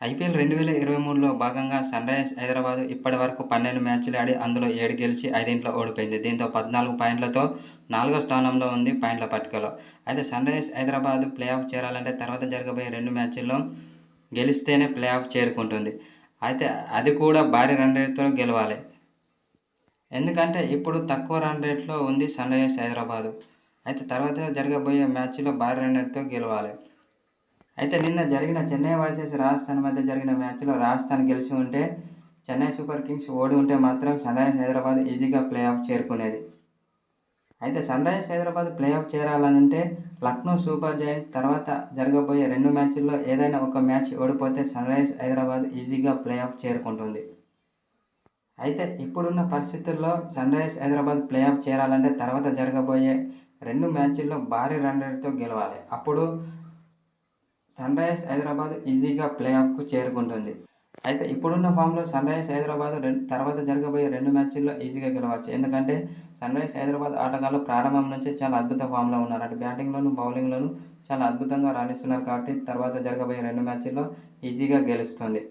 IPL 2023లో భాగంగా Sunrisers Hyderabad ఇప్పటివరకు 12 మ్యాచ్‌లు ఆడి అందులో 7 గెలిచి 5 ఓడిపోయింది. దీంతో 14 పాయింట్లతో 4వ స్థానంలో ఉంది పాయింట్ల పట్టికలో. అయితే సన్‌రైజర్స్ హైదరాబాద్ ప్లేఆఫ్ చేరాలంటే తర్వాత జరగబోయే 2 మ్యాచ్‌ల్లో గెలిస్తేనే ప్లేఆఫ్ చేరుకుంటుంది. అయితే అది కూడా భారీ రన్ రేట్‌తో గెలవాలి. ఎందుకంటే ఇప్పుడు తక్కువ రన్ రేట్‌లో ఉంది సన్‌రైజర్స్ హైదరాబాద్. అయితే తర్వాత జరగబోయే మ్యాచ్‌లో భారీ రన్ రేట్‌తో గెలవాలి. అయితే నిన్న జరిగిన చెన్నై వర్సెస్ రాజస్థాన్ మధ్య జరిగిన మ్యాచ్‌లో రాజస్థాన్ గెలిచి ఉంటే, చెన్నై సూపర్ కింగ్స్ ఓడి ఉంటే మాత్రం సన్‌రైజర్స్ హైదరాబాద్ ఈజీగా ప్లేఆఫ్ చేరుకునేది. అయితే సన్‌రైజర్స్ హైదరాబాద్ ప్లేఆఫ్ చేరాలనంటే లక్నో సూపర్ జెయింట్స్ తర్వాత జరగబోయే 2 మ్యాచ్‌ల్లో ఏదైనా ఒక మ్యాచ్ ఓడిపోతే సన్‌రైజర్స్ హైదరాబాద్ ఈజీగా ప్లేఆఫ్ చేరుకుంటుంది. అయితే ఇప్పుడున్న పరిస్థితుల్లో సన్‌రైజర్స్ హైదరాబాద్ ప్లేఆఫ్ చేరాలంటే తర్వాత జరగబోయే 2 మ్యాచ్‌ల్లో భారీ రన్ రేట్‌తో గెలవాలి. అప్పుడు సన్‌రైజర్స్ హైదరాబాద్ ఈజీగా ప్లేఆఫ్‌కు చేరుకుంటుంది. అయితే ఇప్పుడున్న ఫామ్‌లో సన్‌రైజర్స్ హైదరాబాద్ తర్వాత జరగబోయే 2 మ్యాచ్‌ల్లో ఈజీగా గెలవచ్చు. ఎందుకంటే సన్‌రైజర్స్ హైదరాబాద్ ఆటగాళ్లు ప్రారంభం నుంచే చాలా అద్భుత ఫామ్‌లో ఉన్నారు. అటు బ్యాటింగ్‌లోను, బౌలింగ్‌లోను చాలా అద్భుతంగా రాణిస్తున్నారు కాబట్టి తర్వాత జరగబోయే 2 మ్యాచ్‌ల్లో ఈజీగా గెలుస్తుంది.